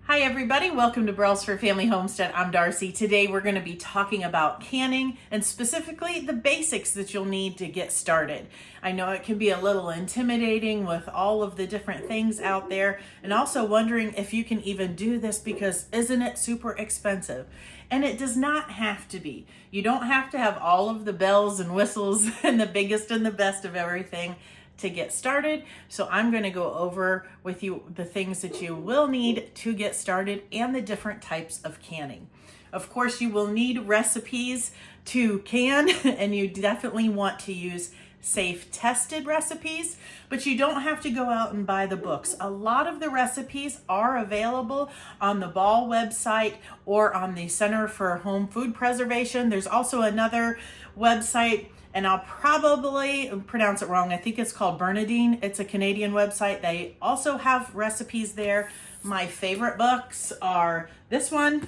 Hi everybody, welcome to Brelsford Family Homestead. I'm Darcy. Today we're going to be talking about canning and specifically the basics that you'll need to get started. I know it can be a little intimidating with all of the different things out there and also wondering if you can even do this because isn't it super expensive? And it does not have to be. You don't have to have all of the bells and whistles and the biggest and the best of everything to get started. So I'm going to go over with you the things that you will need to get started and the different types of canning. Of course, you will need recipes to can, and you definitely want to use safe tested recipes, but you don't have to go out and buy the books. A lot of the recipes are available on the Ball website or on the Center for Home Food Preservation. There's also another website, and I'll probably pronounce it wrong. I think it's called Bernadine. It's a Canadian website. They also have recipes there. My favorite books are this one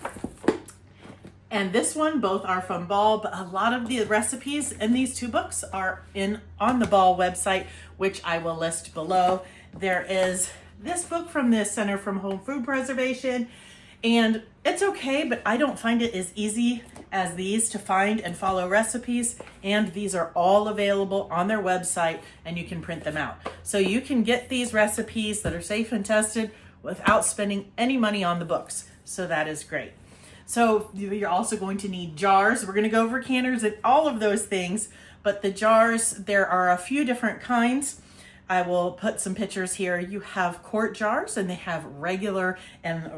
and this one. Both are from Ball, but a lot of the recipes in these two books are on the Ball website, which I will list below. There is this book from the Center for Home Food Preservation, and it's okay, but I don't find it as easy as these to find and follow recipes, and these are all available on their website and you can print them out. So you can get these recipes that are safe and tested without spending any money on the books. So that is great. So you're also going to need jars. We're going to go over canners and all of those things, but the jars, there are a few different kinds. I will put some pictures here. You have quart jars and they have regular and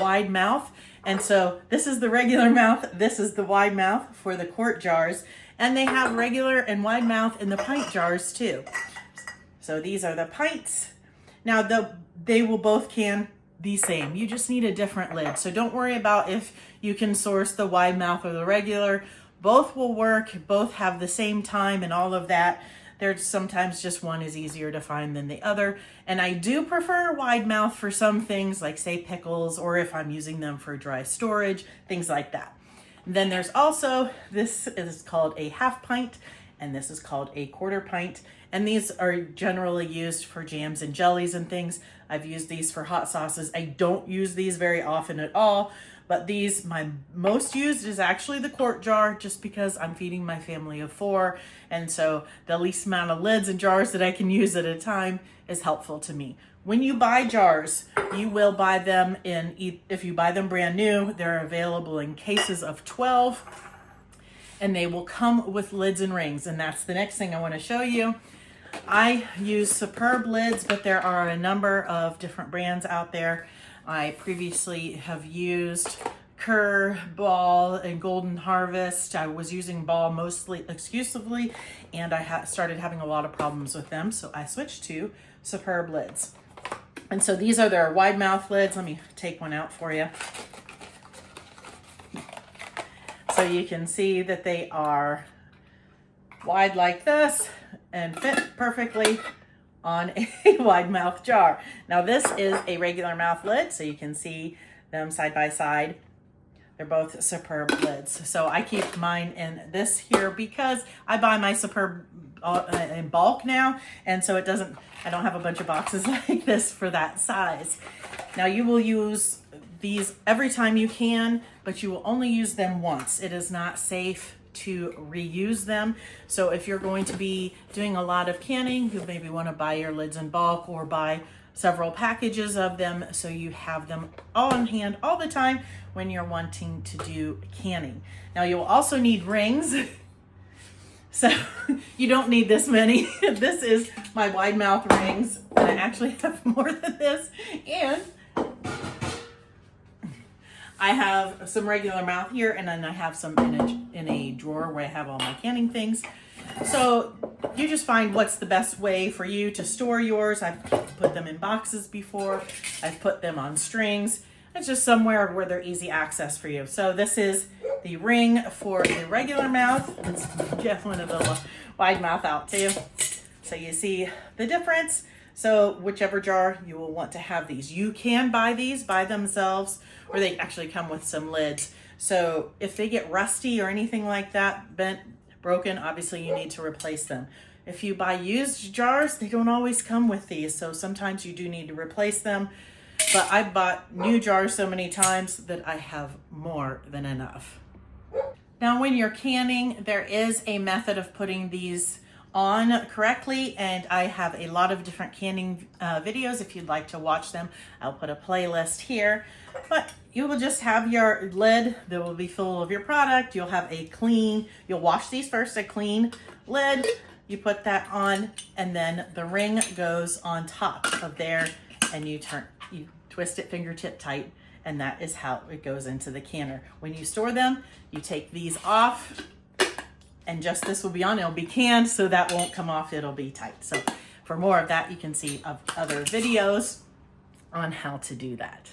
wide mouth. And so this is the regular mouth. This is the wide mouth for the quart jars. And they have regular and wide mouth in the pint jars too. So these are the pints. Now they will both can the same. You just need a different lid. So don't worry about if you can source the wide mouth or the regular. Both will work. Both have the same time and all of that. There's sometimes just one is easier to find than the other. And I do prefer wide mouth for some things like say pickles, or if I'm using them for dry storage, things like that. And then there's also, this is called a half pint and this is called a quarter pint. And these are generally used for jams and jellies and things. I've used these for hot sauces. I don't use these very often at all, but these, my most used is actually the quart jar, just because I'm feeding my family of 4. And so the least amount of lids and jars that I can use at a time is helpful to me. When you buy jars, you will buy them if you buy them brand new, they're available in cases of 12 and they will come with lids and rings. And that's the next thing I want to show you. I use Superb lids, but there are a number of different brands out there. I previously have used Kerr, Ball, and Golden Harvest. I was using Ball mostly exclusively, and I started having a lot of problems with them, so I switched to Superb lids. And so these are their wide mouth lids. Let me take one out for you. So you can see that they are wide like this and fit perfectly on a wide mouth jar. Now this is a regular mouth lid, so you can see them side by side. They're both Superb lids. So I keep mine in this here because I buy my Superb in bulk now, and so I don't have a bunch of boxes like this for that size. Now you will use these every time you can, but you will only use them once. It is not safe to reuse them. So if you're going to be doing a lot of canning, you maybe want to buy your lids in bulk or buy several packages of them so you have them all on hand all the time when you're wanting to do canning. Now you'll also need rings. So you don't need this many. This is my wide mouth rings, and I actually have more than this, and I have some regular mouth here, and then I have some in a drawer where I have all my canning things. So you just find what's the best way for you to store yours. I've put them in boxes before. I've put them on strings. It's just somewhere where they're easy access for you. So this is the ring for the regular mouth. Let's get one of the wide mouth out too, so you see the difference. So whichever jar you will want to have these. You can buy these by themselves, or they actually come with some lids. So if they get rusty or anything like that, bent, broken, obviously you need to replace them. If you buy used jars, they don't always come with these. So sometimes you do need to replace them. but I bought new jars so many times that I have more than enough. Now, when you're canning, there is a method of putting these on correctly, and I have a lot of different canning videos. If you'd like to watch them, I'll put a playlist here. But you will just have your lid that will be full of your product. You'll have you'll wash these first, a clean lid. You put that on, and then the ring goes on top of there, and you twist it fingertip tight, and that is how it goes into the canner. When you store them, you take these off, and just this will be on. It'll be canned, so that won't come off. It'll be tight. So for more of that, you can see other videos on how to do that.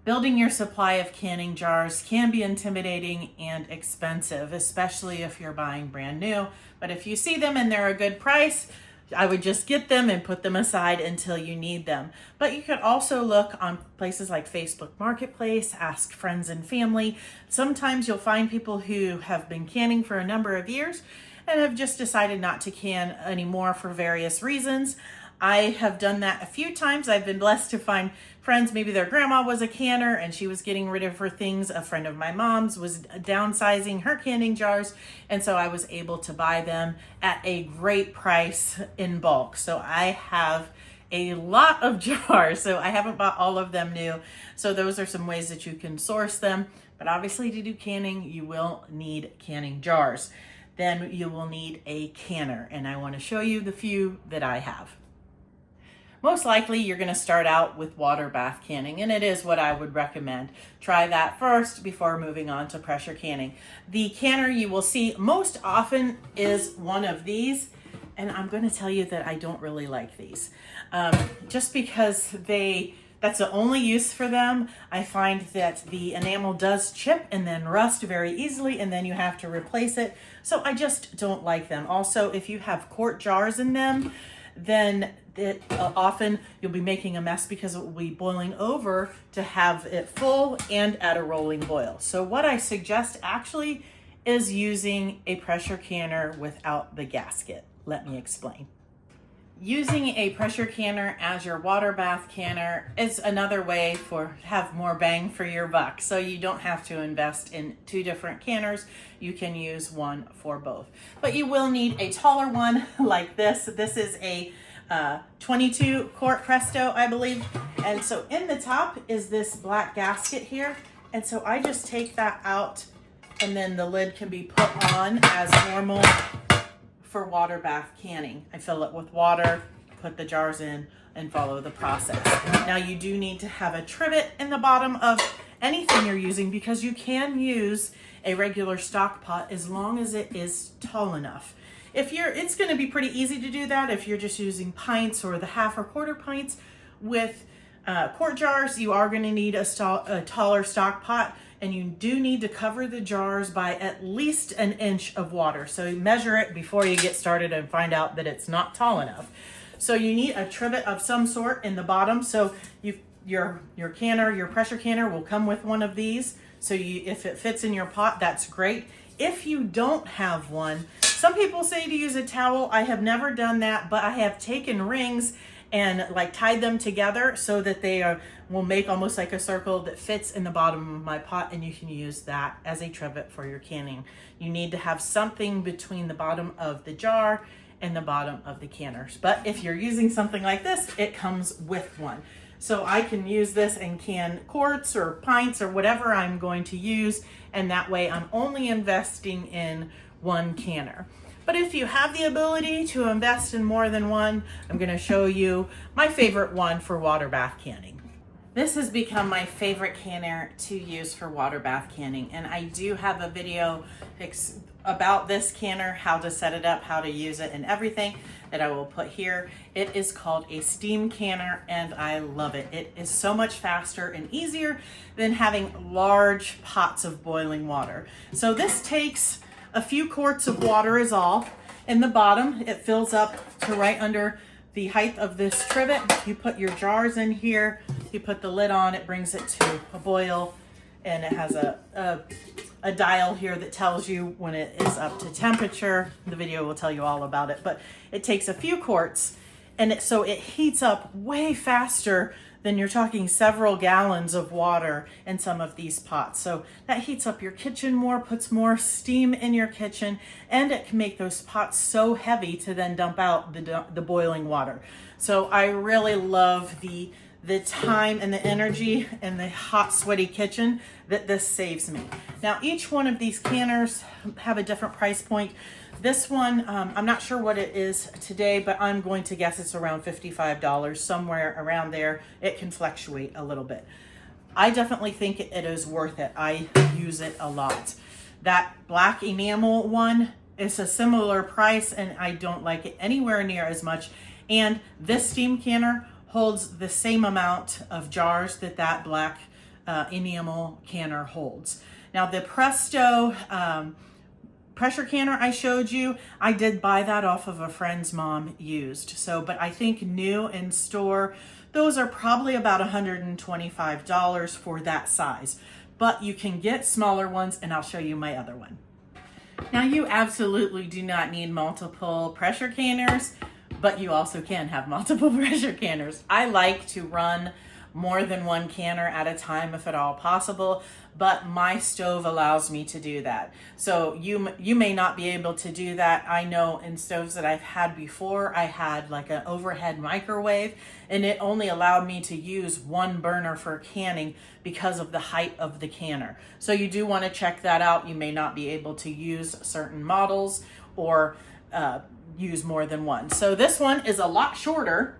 Building your supply of canning jars can be intimidating and expensive, especially if you're buying brand new. But if you see them and they're a good price, I would just get them and put them aside until you need them. But you could also look on places like Facebook Marketplace, ask friends and family. Sometimes you'll find people who have been canning for a number of years and have just decided not to can anymore for various reasons. I have done that a few times. I've been blessed to find friends, maybe their grandma was a canner and she was getting rid of her things. A friend of my mom's was downsizing her canning jars, and so I was able to buy them at a great price in bulk. So I have a lot of jars, so I haven't bought all of them new. So those are some ways that you can source them. But obviously to do canning, you will need canning jars. Then you will need a canner, and I want to show you the few that I have. Most likely you're going to start out with water bath canning, and it is what I would recommend. Try that first before moving on to pressure canning. The canner you will see most often is one of these, and I'm going to tell you that I don't really like these. Just because that's the only use for them. I find that the enamel does chip and then rust very easily, and then you have to replace it. So I just don't like them. Also, if you have quart jars in them, then often you'll be making a mess because it will be boiling over to have it full and at a rolling boil. So what I suggest actually is using a pressure canner without the gasket. Let me explain. Using a pressure canner as your water bath canner is another way to have more bang for your buck. So you don't have to invest in two different canners. You can use one for both. But you will need a taller one like this. This is a 22 quart Presto, I believe. And so in the top is this black gasket here. And so I just take that out, and then the lid can be put on as normal for water bath canning. I fill it with water, put the jars in, and follow the process. Now you do need to have a trivet in the bottom of anything you're using, because you can use a regular stock pot as long as it is tall enough. It's going to be pretty easy to do that if you're just using pints or the half or quarter pints. With quart jars, you are going to need a taller stock pot, and you do need to cover the jars by at least an inch of water. So you measure it before you get started and find out that it's not tall enough. So you need a trivet of some sort in the bottom. So your canner, your pressure canner will come with one of these. So if it fits in your pot, that's great. If you don't have one, some people say to use a towel. I have never done that, but I have taken rings and tied them together so that they will make almost like a circle that fits in the bottom of my pot, and you can use that as a trivet for your canning. You need to have something between the bottom of the jar and the bottom of the canners. But if you're using something like this, it comes with one. So I can use this and can quarts or pints or whatever I'm going to use, and that way I'm only investing in one canner. But if you have the ability to invest in more than one, I'm going to show you my favorite one for water bath canning. This has become my favorite canner to use for water bath canning, and I do have a video about this canner, how to set it up, how to use it, and everything that I will put here. It is called a steam canner, and I love it. It is so much faster and easier than having large pots of boiling water. So this takes a few quarts of water is all. In the bottom, it fills up to right under the height of this trivet. You put your jars in here, you put the lid on, it brings it to a boil, and it has a dial here that tells you when it is up to temperature. The video will tell you all about it, but it takes a few quarts, and so it heats up way faster then you're talking several gallons of water in some of these pots. So that heats up your kitchen more, puts more steam in your kitchen, and it can make those pots so heavy to then dump out the boiling water. So I really love the time and the energy in the hot, sweaty kitchen that this saves me. Now, each one of these canners have a different price point. This one, I'm not sure what it is today, but I'm going to guess it's around $55, somewhere around there. It can fluctuate a little bit. I definitely think it is worth it. I use it a lot. That black enamel one is a similar price, and I don't like it anywhere near as much. And this steam canner holds the same amount of jars that black enamel canner holds. Now, the Presto pressure canner I showed you, I did buy that off of a friend's mom used. So, but I think new in store, those are probably about $125 for that size. But you can get smaller ones, and I'll show you my other one. Now, you absolutely do not need multiple pressure canners, but you also can have multiple pressure canners. I like to run more than one canner at a time if at all possible, but my stove allows me to do that. So you may not be able to do that. I know in stoves that I've had before, I had like an overhead microwave, and it only allowed me to use one burner for canning because of the height of the canner. So you do want to check that out. You may not be able to use certain models or use more than one. So this one is a lot shorter,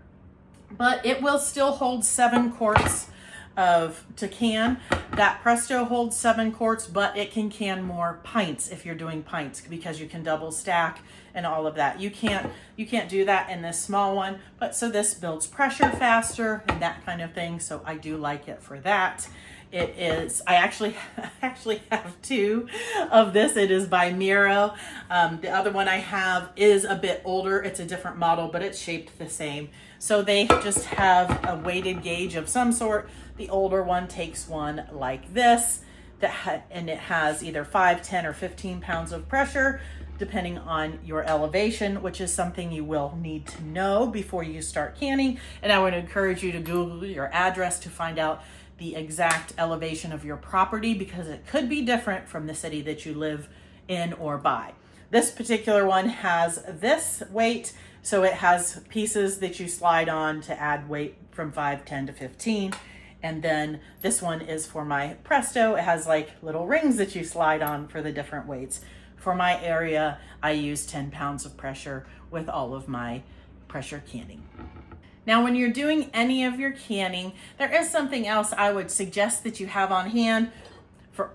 but it will still hold 7 quarts to can. That Presto holds 7 quarts, but it can can more pints if you're doing pints, because you can double stack and all of that. You can't do that in this small one, but so this builds pressure faster and that kind of thing. So I do like it for that. It is, I actually have 2 of this. It is by Miro. The other one I have is a bit older. It's a different model, but it's shaped the same. So they just have a weighted gauge of some sort. The older one takes one like this, and it has either 5, 10, or 15 pounds of pressure, depending on your elevation, which is something you will need to know before you start canning. And I would encourage you to Google your address to find out the exact elevation of your property, because it could be different from the city that you live in or by. This particular one has this weight, so it has pieces that you slide on to add weight from 5, 10 to 15. And then this one is for my Presto. It has like little rings that you slide on for the different weights. For my area, I use 10 pounds of pressure with all of my pressure canning. Now, when you're doing any of your canning, there is something else I would suggest that you have on hand. For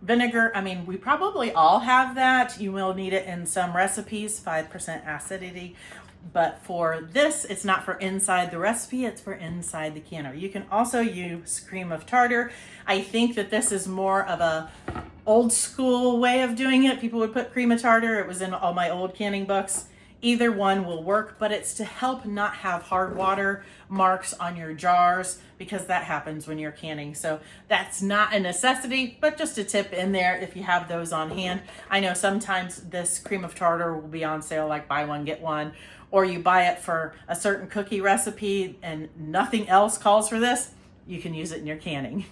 vinegar, I mean, we probably all have that. You will need it in some recipes, 5% acidity. But for this, it's not for inside the recipe, it's for inside the canner. You can also use cream of tartar. I think that this is more of a old school way of doing it. People would put cream of tartar. It was in all my old canning books. Either one will work, but it's to help not have hard water marks on your jars, because that happens when you're canning. So that's not a necessity, but just a tip in there if you have those on hand. I know sometimes this cream of tartar will be on sale, like buy one, get one, or you buy it for a certain cookie recipe and nothing else calls for this, you can use it in your canning.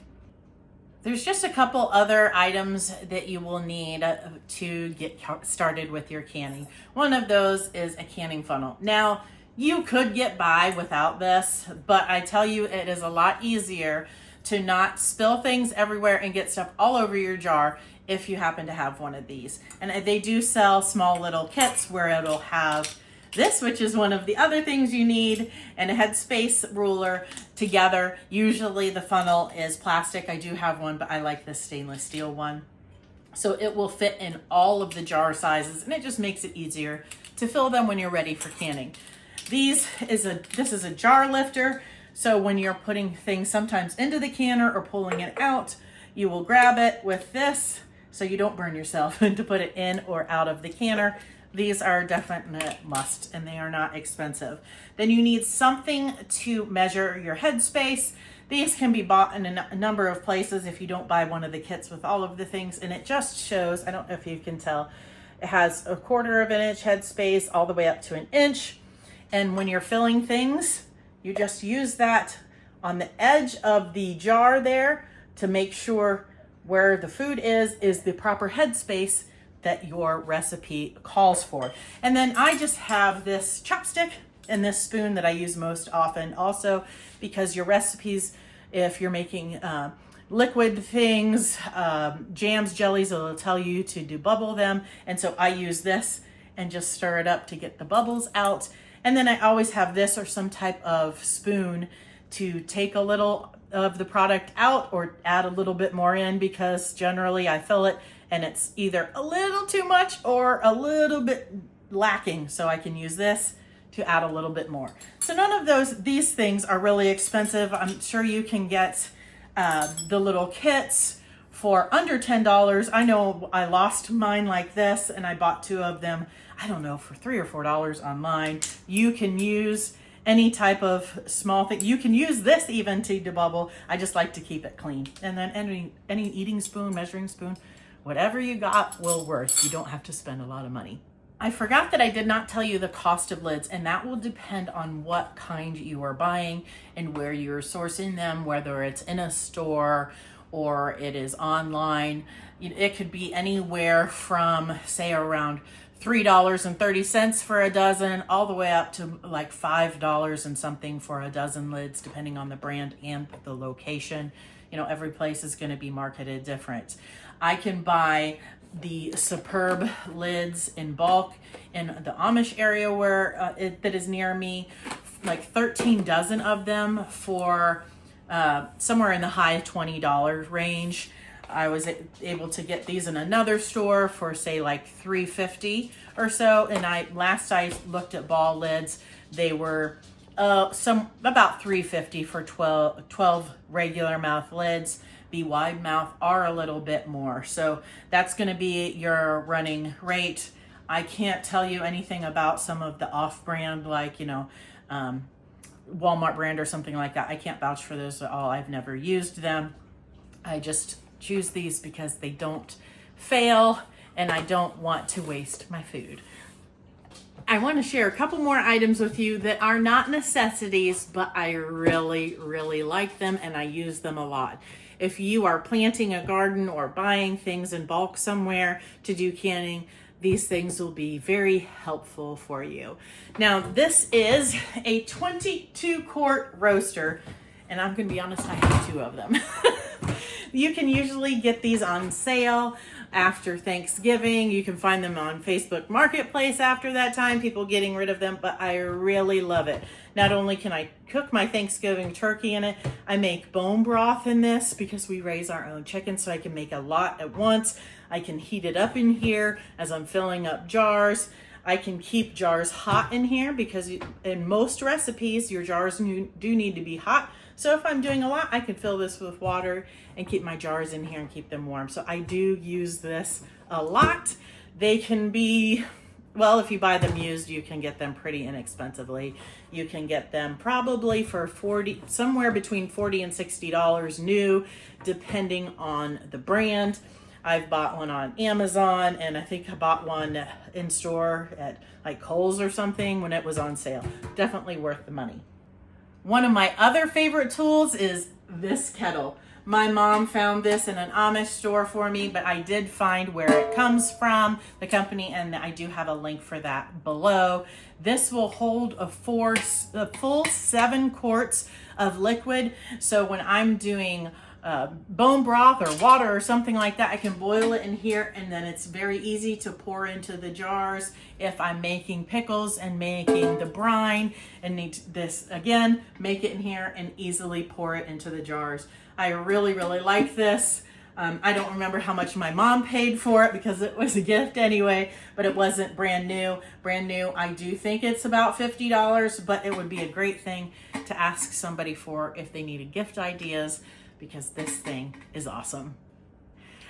There's just a couple other items that you will need to get started with your canning. One of those is a canning funnel. Now, you could get by without this, but I tell you, it is a lot easier to not spill things everywhere and get stuff all over your jar if you happen to have one of these. And they do sell small little kits where it'll have this, which is one of the other things you need, and a headspace ruler together. Usually the funnel is plastic. I do have one, but I like this stainless steel one. So it will fit in all of the jar sizes, and it just makes it easier to fill them when you're ready for canning. This is a jar lifter. So when you're putting things sometimes into the canner or pulling it out, you will grab it with this so you don't burn yourself to put it in or out of the canner. These are definitely a must, and they are not expensive. Then you need something to measure your headspace. These can be bought in a number of places if you don't buy one of the kits with all of the things, and it just shows, I don't know if you can tell, it has 1/4 of an inch headspace all the way up to 1 inch. And when you're filling things, you just use that on the edge of the jar there to make sure where the food is the proper headspace that your recipe calls for. And then I just have this chopstick and this spoon that I use most often also, because your recipes, if you're making liquid things, jams, jellies, it'll tell you to debubble them. And so I use this and just stir it up to get the bubbles out. And then I always have this or some type of spoon to take a little of the product out or add a little bit more in, because generally I fill it and it's either a little too much or a little bit lacking. So I can use this to add a little bit more. So none of these things are really expensive. I'm sure you can get the little kits for under $10. I know I lost mine like this and I bought 2 of them, I don't know, for $3 or $4 online. You can use any type of small thing. You can use this even to debubble. I just like to keep it clean. And then any eating spoon, measuring spoon, whatever you got will work. You don't have to spend a lot of money. I forgot that I did not tell you the cost of lids, and that will depend on what kind you are buying and where you're sourcing them, whether it's in a store or it is online. It could be anywhere from, say, around $3.30 for a dozen, all the way up to like $5 and something for a dozen lids, depending on the brand and the location. Every place is going to be marketed different. I can buy the Superb lids in bulk in the Amish area where that is near me, like 13 dozen of them for somewhere in the high $20 range. I was able to get these in another store for, say, like $3.50 or so. And last I looked at ball lids, they were about $3.50 for 12 regular mouth lids. The wide mouth are a little bit more. So that's going to be your running rate. I can't tell you anything about some of the off-brand, like, Walmart brand or something like that. I can't vouch for those at all. I've never used them. I just choose these because they don't fail and I don't want to waste my food. I want to share a couple more items with you that are not necessities, but I really, really like them and I use them a lot. If you are planting a garden or buying things in bulk somewhere to do canning, these things will be very helpful for you. Now, this is a 22-quart roaster, and I'm going to be honest, I have 2 of them. You can usually get these on sale after Thanksgiving. You can find them on Facebook Marketplace after that time, people getting rid of them, but I really love it. Not only can I cook my Thanksgiving turkey in it, I make bone broth in this because we raise our own chicken, so I can make a lot at once. I can heat it up in here as I'm filling up jars. I can keep jars hot in here because in most recipes, your jars do need to be hot. So if I'm doing a lot, I can fill this with water and keep my jars in here and keep them warm. So I do use this a lot. They can be, well, if you buy them used, you can get them pretty inexpensively. You can get them probably for somewhere between $40 and $60 new, depending on the brand. I've bought one on Amazon, and I think I bought one in store at like Kohl's or something when it was on sale. Definitely worth the money. One of my other favorite tools is this kettle. My mom found this in an Amish store for me, but I did find where it comes from, the company, and I do have a link for that below. This will hold a full 7 quarts of liquid. So when I'm doing bone broth or water or something like that, I can boil it in here, and then it's very easy to pour into the jars. If I'm making pickles and making the brine and need this again, make it in here and easily pour it into the jars. I really, really like this. I don't remember how much my mom paid for it because it was a gift anyway, but it wasn't brand new. Brand new, I do think it's about $50, but it would be a great thing to ask somebody for if they needed gift ideas, because this thing is awesome.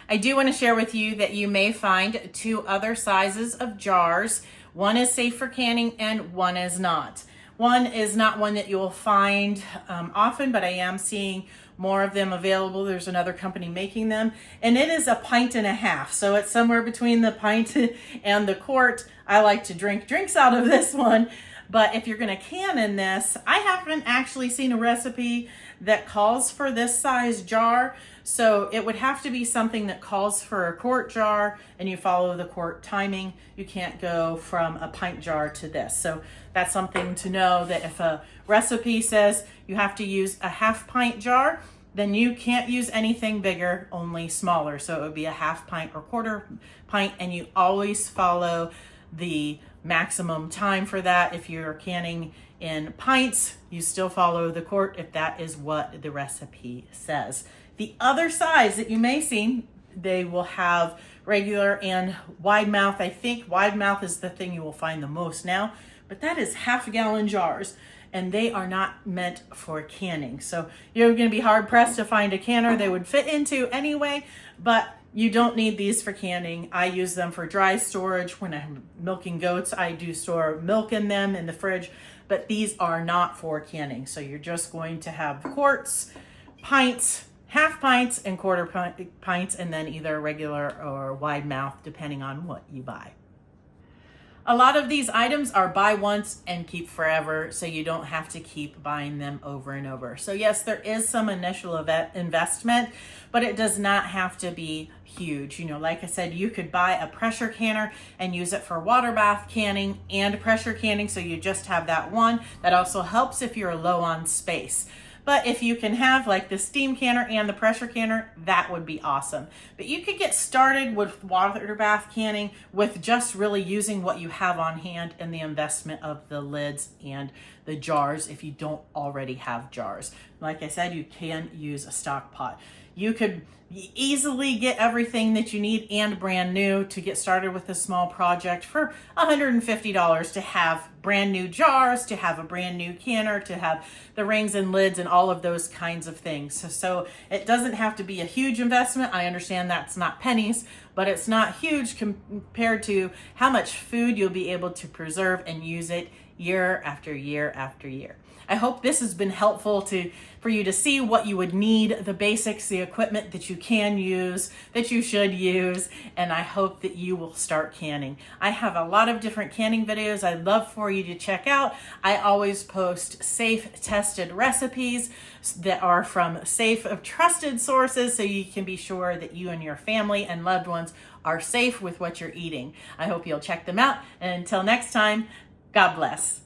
I do want to share with you that you may find 2 other sizes of jars. One is safe for canning and one is not. One is not one that you will find often, but I am seeing more of them available. There's another company making them, and it is 1.5 pints. So it's somewhere between the pint and the quart. I like to drink drinks out of this one. But if you're going to can in this, I haven't actually seen a recipe that calls for this size jar. So it would have to be something that calls for a quart jar and you follow the quart timing. You can't go from a pint jar to this. So that's something to know, that if a recipe says you have to use a half pint jar, then you can't use anything bigger, only smaller. So it would be a half pint or quarter pint, and you always follow the maximum time for that. If you're canning in pints, you still follow the quart if that is what the recipe says. The other size that you may see, they will have regular and wide mouth. I think wide mouth is the thing you will find the most now, but that is half-gallon jars, and they are not meant for canning. So you're going to be hard pressed to find a canner they would fit into anyway, but you don't need these for canning. I use them for dry storage. When I'm milking goats, I do store milk in them in the fridge, but these are not for canning. So you're just going to have quarts, pints, half pints, and quarter pints, and then either regular or wide mouth, depending on what you buy. A lot of these items are buy once and keep forever, so you don't have to keep buying them over and over. So yes, there is some initial investment, but it does not have to be huge. You know, like I said, you could buy a pressure canner and use it for water bath canning and pressure canning, so you just have that one. That also helps if you're low on space. But if you can have like the steam canner and the pressure canner, that would be awesome. But you could get started with water bath canning with just really using what you have on hand and the investment of the lids and the jars if you don't already have jars. Like I said, you can use a stock pot. You could easily get everything that you need and brand new to get started with a small project for $150 to have brand new jars, to have a brand new canner, to have the rings and lids and all of those kinds of things. So it doesn't have to be a huge investment. I understand that's not pennies, but it's not huge compared to how much food you'll be able to preserve and use it year after year after year. I hope this has been helpful for you to see what you would need, the basics, the equipment that you can use, that you should use, and I hope that you will start canning. I have a lot of different canning videos I'd love for you to check out. I always post safe, tested recipes that are from safe, trusted sources, so you can be sure that you and your family and loved ones are safe with what you're eating. I hope you'll check them out, and until next time, God bless.